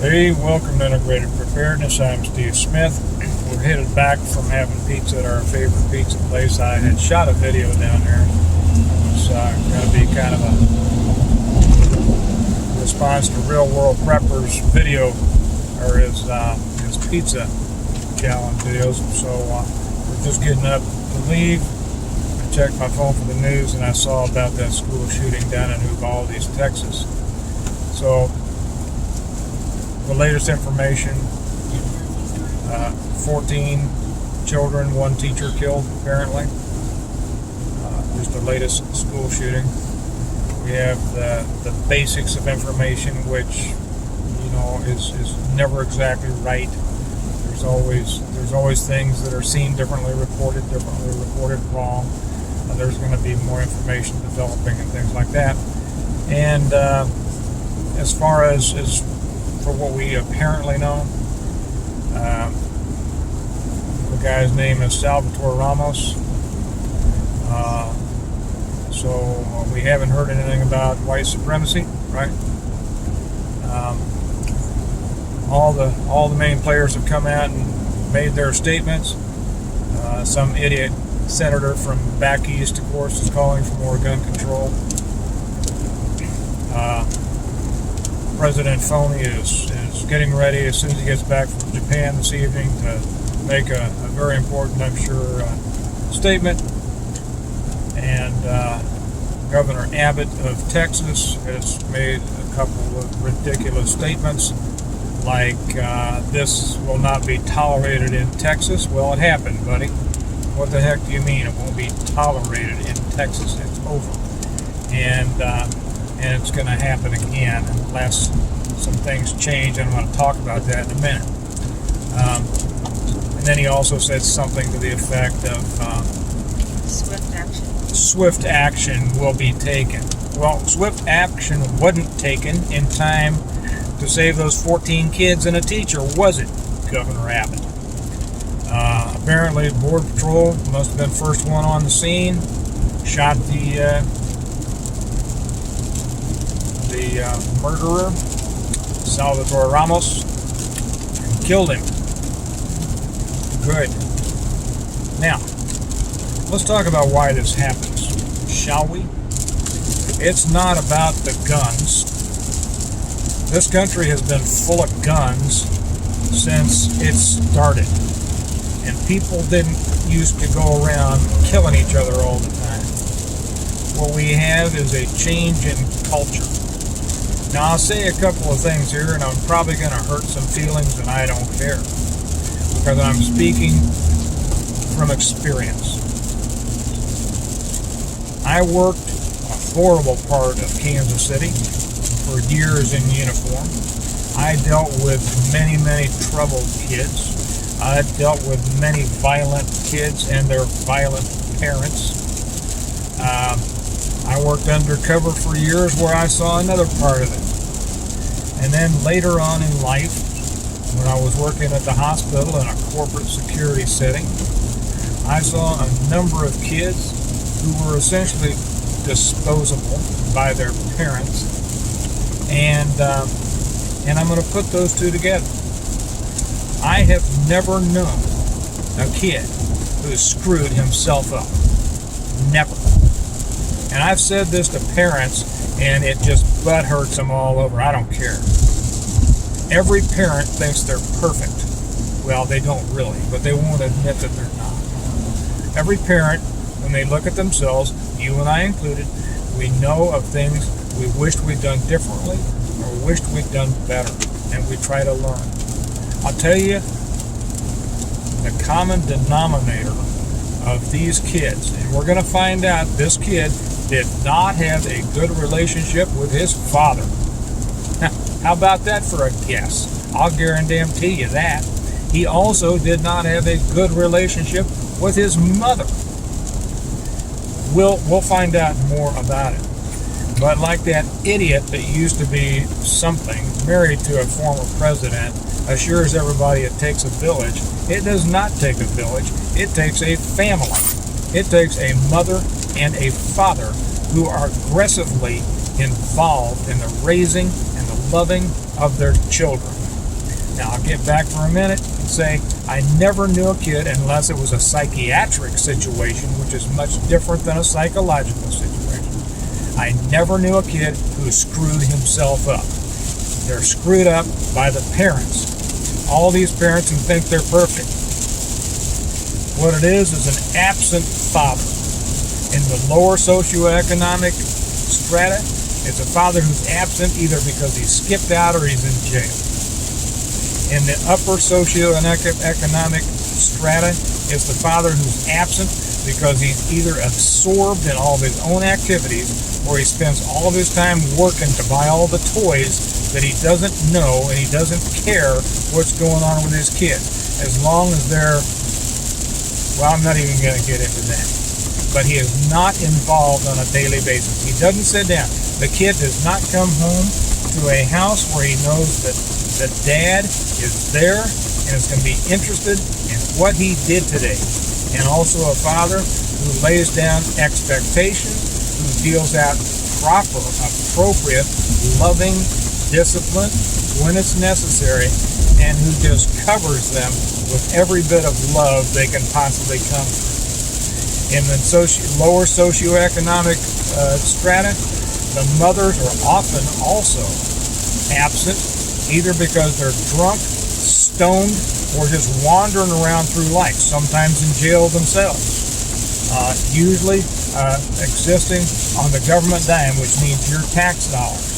Hey, welcome to Integrated Preparedness. I'm Steve Smith. We're headed back from having pizza at our favorite pizza place. I had shot a video down there. It's going to be kind of a response to Real World Preppers video, or his pizza challenge videos. So we're just getting up to leave. I checked my phone for the news and I saw about that school shooting down in Uvalde, Texas. So the latest information, 14 children, one teacher killed, apparently. Just the latest school shooting. We have the basics of information, which, is never exactly right. There's always things that are seen differently, reported wrong. There's going to be more information developing and things like that. And as far as for what we apparently know, the guy's name is Salvatore Ramos. So we haven't heard anything about white supremacy, right? All the main players have come out and made their statements. Some idiot senator from back east, of course, is calling for more gun control. President Phony is getting ready as soon as he gets back from Japan this evening to make a very important, I'm sure, statement. And Governor Abbott of Texas has made a couple of ridiculous statements, like this will not be tolerated in Texas. Well, it happened, buddy. What the heck do you mean it won't be tolerated in Texas? It's over. And it's going to happen again unless some things change, and I'm going to talk about that in a minute. And then he also said something to the effect of swift action will be taken. Well, swift action wasn't taken in time to save those 14 kids and a teacher, was it, Governor Abbott? Apparently, Border Patrol must have been first one on the scene, shot the murderer, Salvatore Ramos, and killed him. Good. Now, let's talk about why this happens, shall we? It's not about the guns. This country has been full of guns since it started. And people didn't used to go around killing each other all the time. What we have is a change in culture. Now, I'll say a couple of things here, and I'm probably going to hurt some feelings, and I don't care, because I'm speaking from experience. I worked a horrible part of Kansas City for years in uniform. I dealt with many, many troubled kids. I dealt with many violent kids and their violent parents. I worked undercover for years where I saw another part of it. And then later on in life, when I was working at the hospital in a corporate security setting, I saw a number of kids who were essentially disposable by their parents. And I'm going to put those two together. I have never known a kid who screwed himself up. Never. And I've said this to parents, and it just butt hurts them all over. I don't care. Every parent thinks they're perfect. Well, they don't really, but they won't admit that they're not. Every parent, when they look at themselves, you and I included, we know of things we wished we'd done differently or wished we'd done better, and we try to learn. I'll tell you, the common denominator of these kids, and we're going to find out this kid did not have a good relationship with his father. How about that for a guess? I'll guarantee you that. He also did not have a good relationship with his mother. We'll find out more about it. But like that idiot that used to be something, married to a former president, assures everybody it takes a village. It does not take a village. It takes a family. It takes a mother and a father who are aggressively involved in the raising and the loving of their children. Now, I'll get back for a minute and say I never knew a kid, unless it was a psychiatric situation, which is much different than a psychological situation. I never knew a kid who screwed himself up. They're screwed up by the parents. All these parents who think they're perfect. What it is an absent father. In the lower socioeconomic strata, it's a father who's absent either because he's skipped out or he's in jail. In the upper socioeconomic strata, it's the father who's absent because he's either absorbed in all of his own activities or he spends all of his time working to buy all the toys that he doesn't know and he doesn't care what's going on with his kids. As long as they're, well, I'm not even going to get into that. But he is not involved on a daily basis. He doesn't sit down. The kid does not come home to a house where he knows that dad is there and is going to be interested in what he did today. And also a father who lays down expectations, who deals out proper, appropriate, loving discipline when it's necessary, and who just covers them with every bit of love they can possibly come through. In the lower socioeconomic strata, the mothers are often also absent, either because they're drunk, stoned, or just wandering around through life, sometimes in jail themselves, usually existing on the government dime, which means your tax dollars.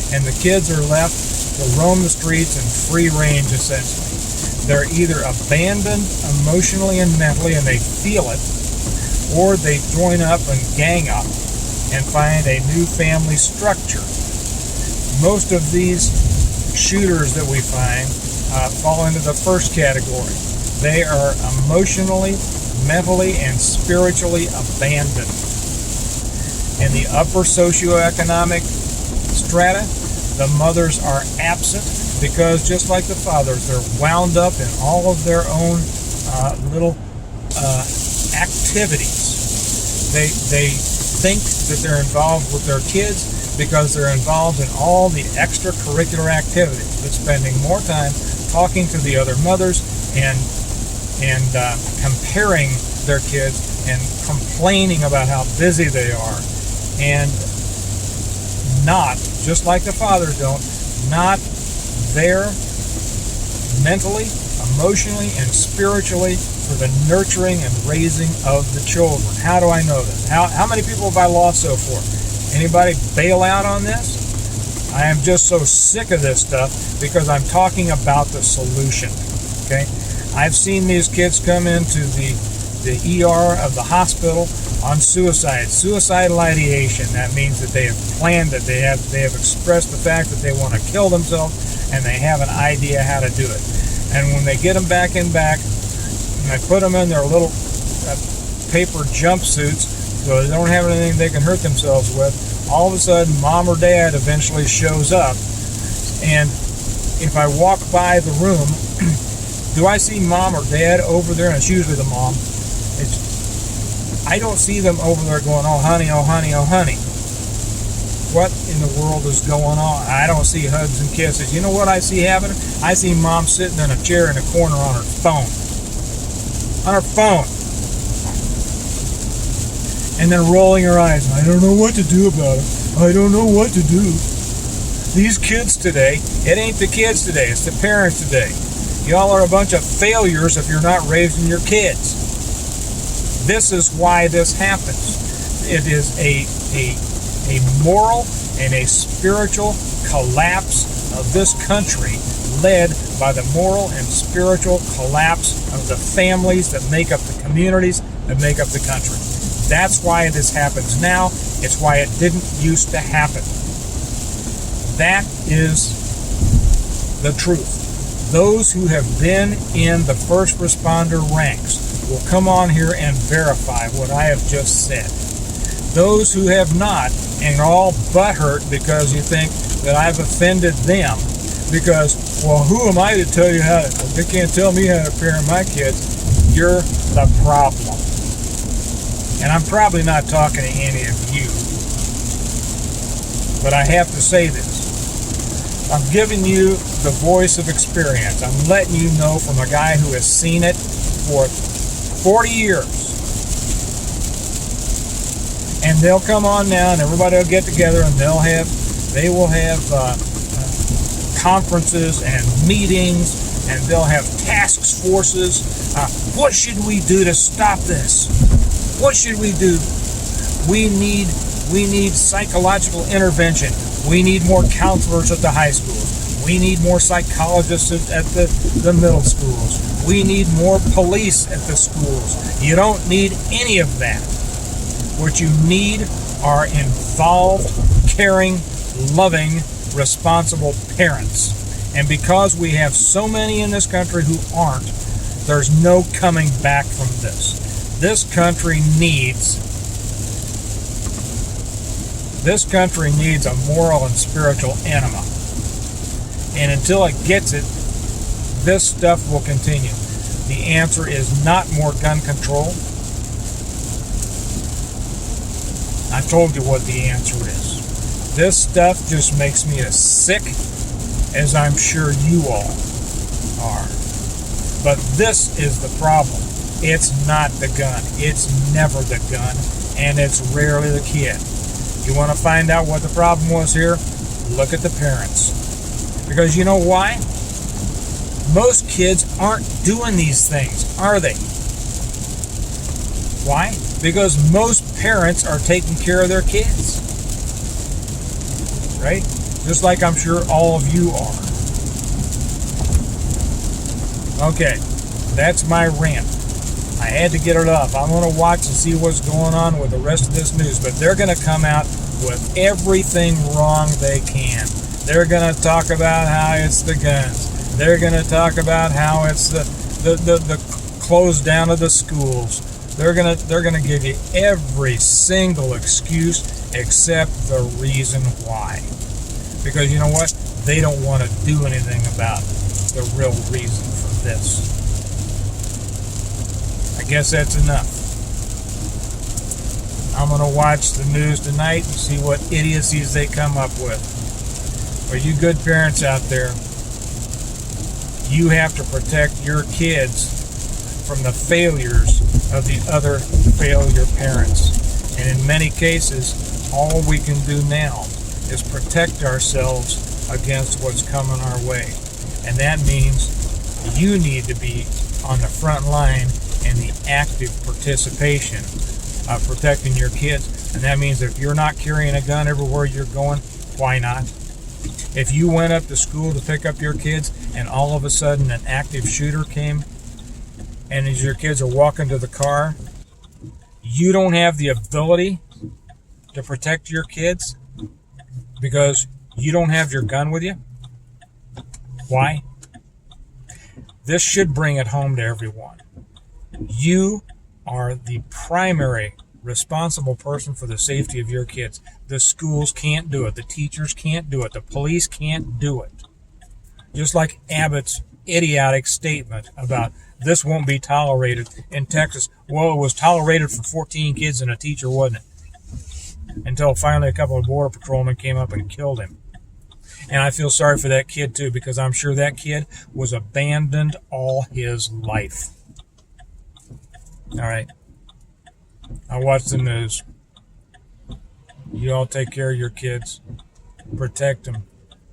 And the kids are left to roam the streets in free range, essentially. They're either abandoned emotionally and mentally, and they feel it, or they join up and gang up and find a new family structure. Most of these shooters that we find fall into the first category. They are emotionally, mentally, and spiritually abandoned. In the upper socioeconomic strata, the mothers are absent because, just like the fathers, they're wound up in all of their own little activities. They think that they're involved with their kids because they're involved in all the extracurricular activities, but spending more time talking to the other mothers and comparing their kids and complaining about how busy they are, and not, just like the fathers don't, not there mentally, emotionally, and spiritually for the nurturing and raising of the children. How do I know this? How many people have I lost so far? Anybody bail out on this? I am just so sick of this stuff because I'm talking about the solution. Okay? I've seen these kids come into the ER of the hospital on suicidal ideation. That means that they have planned it. They have expressed the fact that they want to kill themselves, and they have an idea how to do it. And when they get them back, and I put them in their little paper jumpsuits so they don't have anything they can hurt themselves with, all of a sudden mom or dad eventually shows up. And if I walk by the room, do I see mom or dad over there? And it's usually the mom. I don't see them over there going, oh honey, oh honey, oh honey. What in the world is going on? I don't see hugs and kisses. You know what I see happening? I see mom sitting in a chair in a corner on her phone. On her phone. And then rolling her eyes. I don't know what to do about it. I don't know what to do. These kids today, it ain't the kids today, it's the parents today. Y'all are a bunch of failures if you're not raising your kids. This is why this happens. It is a moral and a spiritual collapse of this country, led by the moral and spiritual collapse of the families that make up the communities that make up the country. That's why this happens now. It's why it didn't used to happen. That is the truth. Those who have been in the first responder ranks will come on here and verify what I have just said. Those who have not and are all butthurt because you think that I've offended them, because, well, who am I to tell you how to, they can't tell me how to parent my kids. You're the problem. And I'm probably not talking to any of you, but I have to say this. I'm giving you the voice of experience. I'm letting you know from a guy who has seen it for 40 years. And they'll come on now, and everybody will get together, and they will have conferences and meetings, and they'll have task forces. What should we do to stop this? What should we do? We need psychological intervention. We need more counselors at the high schools. We need more psychologists at the middle schools. We need more police at the schools. You don't need any of that. What you need are involved, caring, loving, responsible parents. And because we have so many in this country who aren't, there's no coming back from this. This country needs a moral and spiritual enema. And until it gets it, this stuff will continue. The answer is not more gun control. I told you what the answer is. This stuff just makes me as sick as I'm sure you all are. But this is the problem. It's not the gun. It's never the gun. And it's rarely the kid. You want to find out what the problem was here? Look at the parents. Because you know why? Most kids aren't doing these things, are they? Why? Because most parents are taking care of their kids. Right? Just like I'm sure all of you are. Okay, that's my rant. I had to get it up. I'm going to watch and see what's going on with the rest of this news, but they're going to come out with everything wrong they can. They're going to talk about how it's the guns. They're going to talk about how it's the close down of the schools. They're going to give you every single excuse except the reason why. Because you know what? They don't want to do anything about the real reason for this. I guess that's enough. I'm going to watch the news tonight and see what idiocies they come up with. For you good parents out there, you have to protect your kids from the failures of the other failure parents. And in many cases, all we can do now is protect ourselves against what's coming our way. And that means you need to be on the front line in the active participation of protecting your kids. And that means if you're not carrying a gun everywhere you're going, why not? If you went up to school to pick up your kids and all of a sudden an active shooter came, and as your kids are walking to the car, you don't have the ability to protect your kids because you don't have your gun with you? Why? This should bring it home to everyone. You are the primary responsible person for the safety of your kids. The schools can't do it. The teachers can't do it. The police can't do it. Just like Abbott's idiotic statement about this won't be tolerated in Texas. Well, it was tolerated for 14 kids and a teacher, wasn't it? Until finally a couple of border patrolmen came up and killed him. And I feel sorry for that kid too, because I'm sure that kid was abandoned all his life. All right. I watch the news. You all take care of your kids. Protect them.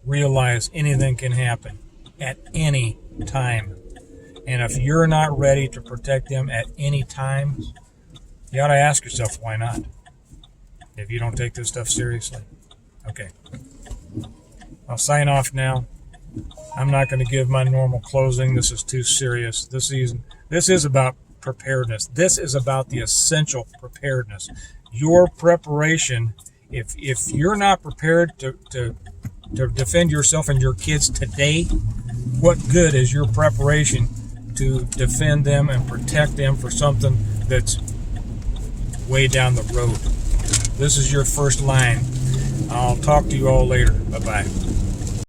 Realize anything can happen at any time. And if you're not ready to protect them at any time, you ought to ask yourself, why not? If you don't take this stuff seriously. Okay. I'll sign off now. I'm not going to give my normal closing. This is too serious. This is about preparedness. This is about the essential preparedness. Your preparation, if you're not prepared to defend yourself and your kids today, what good is your preparation to defend them and protect them for something that's way down the road? This is your first line. I'll talk to you all later. Bye-bye.